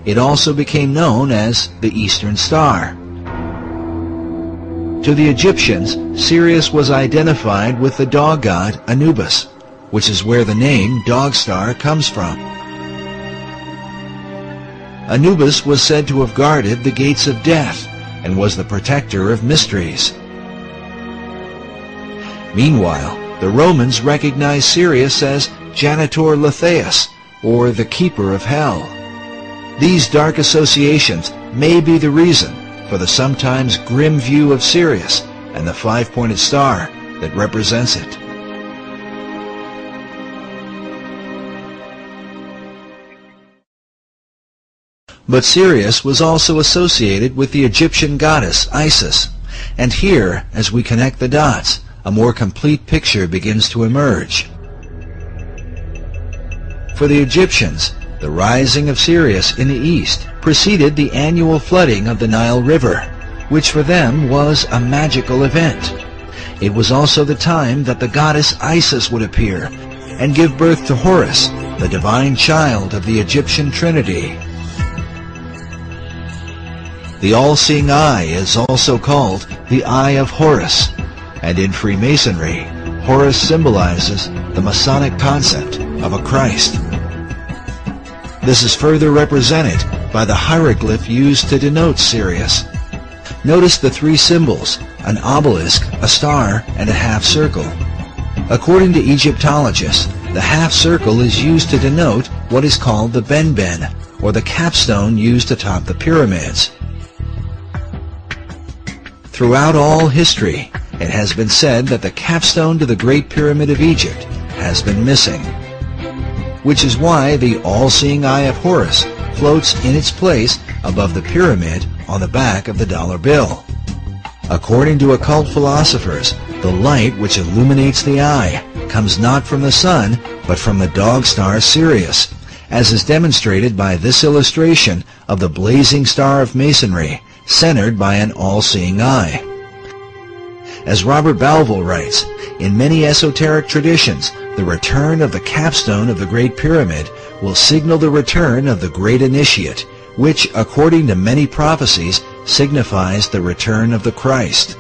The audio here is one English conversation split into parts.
it also became known as the Eastern Star. To the Egyptians, Sirius was identified with the dog god Anubis, which is where the name Dog Star comes from. Anubis was said to have guarded the gates of death and was the protector of mysteries. Meanwhile, the Romans recognized Sirius as Janitor Letheus, or the Keeper of Hell. These dark associations may be the reason for the sometimes grim view of Sirius and the five-pointed star that represents it. But Sirius was also associated with the Egyptian goddess Isis, and here, as we connect the dots, a more complete picture begins to emerge. For the Egyptians, the rising of Sirius in the east preceded the annual flooding of the Nile River, which for them was a magical event. It was also the time that the goddess Isis would appear and give birth to Horus, the divine child of the Egyptian Trinity. The all-seeing eye is also called the Eye of Horus, and in Freemasonry, Horus symbolizes the Masonic concept of a Christ. This is further represented by the hieroglyph used to denote Sirius. Notice the three symbols, an obelisk, a star, and a half-circle. According to Egyptologists, the half-circle is used to denote what is called the benben, or the capstone used atop the pyramids. Throughout all history, it has been said that the capstone to the Great Pyramid of Egypt has been missing, which is why the all-seeing eye of Horus floats in its place above the pyramid on the back of the dollar bill. According to occult philosophers, the light which illuminates the eye comes not from the sun, but from the dog star Sirius, as is demonstrated by this illustration of the blazing star of Masonry, centered by an all-seeing eye. As Robert Balville writes, in many esoteric traditions, the return of the capstone of the Great Pyramid will signal the return of the Great Initiate, which, according to many prophecies, signifies the return of the Christ.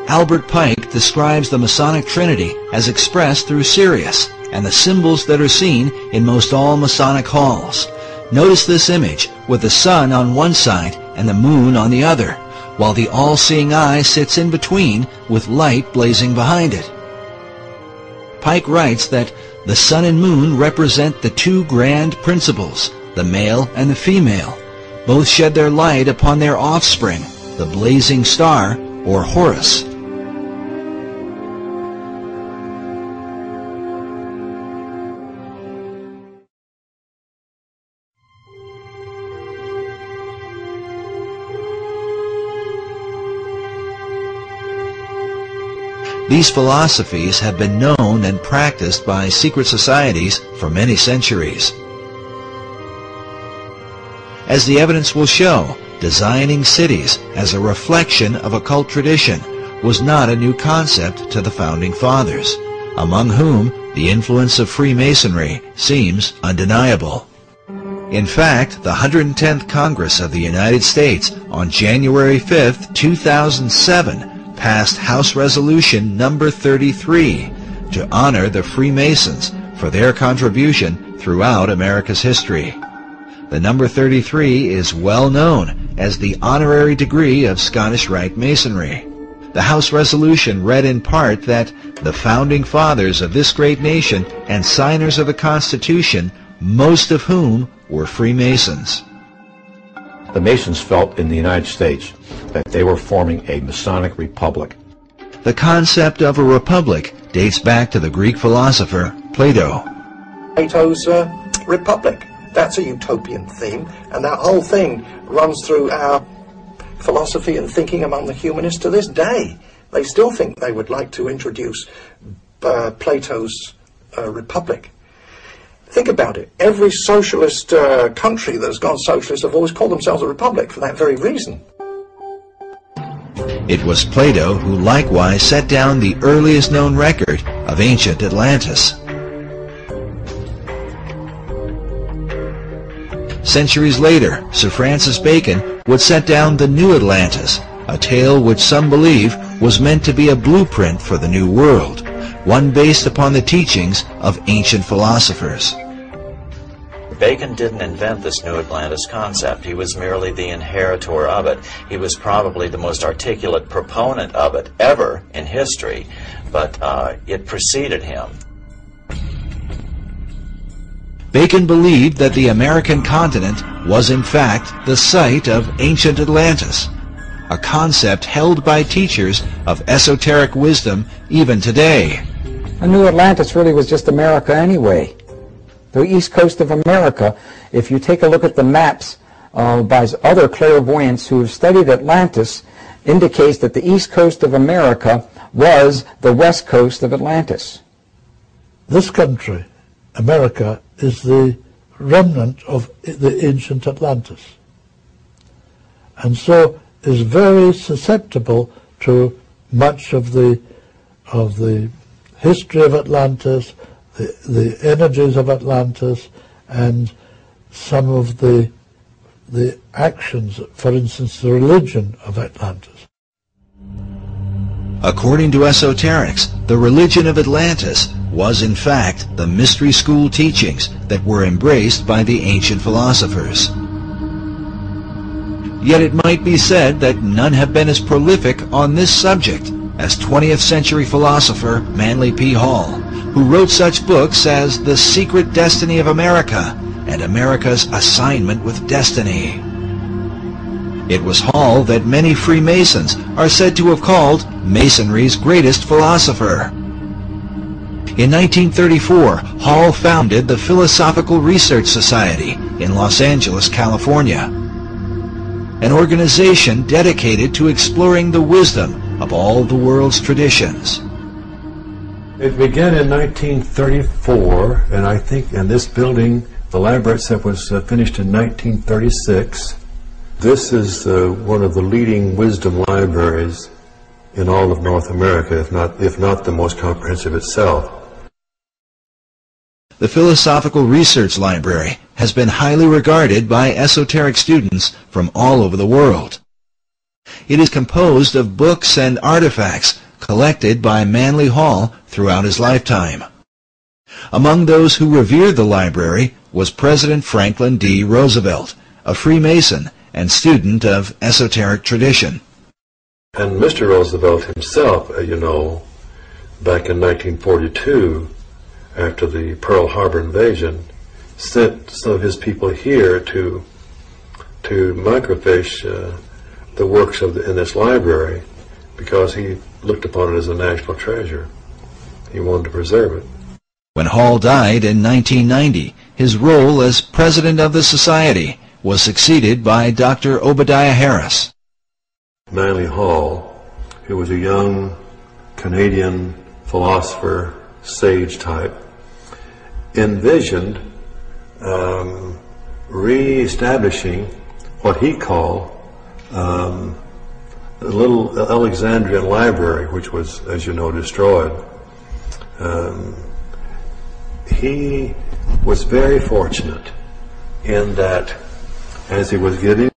Albert Pike describes the Masonic Trinity as expressed through Sirius and the symbols that are seen in most all Masonic halls. Notice this image with the sun on one side and the moon on the other, while the all-seeing eye sits in between with light blazing behind it. Pike writes that the sun and moon represent the two grand principles, the male and the female. Both shed their light upon their offspring, the blazing star, or Horus. These philosophies have been known and practiced by secret societies for many centuries. As the evidence will show, designing cities as a reflection of occult tradition was not a new concept to the Founding Fathers, among whom the influence of Freemasonry seems undeniable. In fact, the 110th Congress of the United States on January 5, 2007 passed House Resolution number 33 to honor the Freemasons for their contribution throughout America's history. The number 33 is well known as the honorary degree of Scottish Rite Masonry. The House Resolution read in part that the Founding Fathers of this great nation and signers of the Constitution, most of whom were Freemasons. The Masons felt in the United States that they were forming a Masonic republic. The concept of a republic dates back to the Greek philosopher Plato. Plato's Republic. That's a utopian theme, and that whole thing runs through our philosophy and thinking among the humanists to this day. They still think they would like to introduce Plato's Republic. Think about it. Every socialist country that's gone socialist have always called themselves a republic for that very reason. It was Plato who likewise set down the earliest known record of ancient Atlantis. Centuries later, Sir Francis Bacon would set down the New Atlantis, a tale which some believe was meant to be a blueprint for the New World, one based upon the teachings of ancient philosophers. Bacon didn't invent this New Atlantis concept. He was merely the inheritor of it. He was probably the most articulate proponent of it ever in history, but it preceded him. Bacon believed that the American continent was in fact the site of ancient Atlantis, a concept held by teachers of esoteric wisdom even today. The New Atlantis really was just America anyway. The east coast of America, if you take a look at the maps by other clairvoyants who have studied Atlantis, indicates that the east coast of America was the west coast of Atlantis. This country, America, is the remnant of the ancient Atlantis, and so is very susceptible to much of the history of Atlantis, the energies of Atlantis, and some of the actions, for instance, the religion of Atlantis. According to esoterics, the religion of Atlantis was in fact the mystery school teachings that were embraced by the ancient philosophers. Yet it might be said that none have been as prolific on this subject as 20th century philosopher Manly P. Hall, who wrote such books as The Secret Destiny of America and America's Assignment with Destiny. It was Hall that many Freemasons are said to have called Masonry's greatest philosopher. In 1934, Hall founded the Philosophical Research Society in Los Angeles, California, an organization dedicated to exploring the wisdom of all the world's traditions. It began in 1934, and I think in this building, the library itself was finished in 1936. This is one of the leading wisdom libraries in all of North America, if not the most comprehensive itself. The Philosophical Research Library has been highly regarded by esoteric students from all over the world. It is composed of books and artifacts collected by Manly Hall throughout his lifetime. Among those who revered the library was President Franklin D. Roosevelt, a Freemason and student of esoteric tradition. And Mr. Roosevelt himself, you know, back in 1942, after the Pearl Harbor invasion, sent some of his people here to microfiche the works in this library, because he looked upon it as a national treasure. He wanted to preserve it. When Hall died in 1990, his role as president of the society was succeeded by Dr. Obadiah Harris. Manly Hall, who was a young Canadian philosopher, sage type, envisioned re-establishing what he called the little Alexandrian library, which was, as you know, destroyed. He was very fortunate in that as he was getting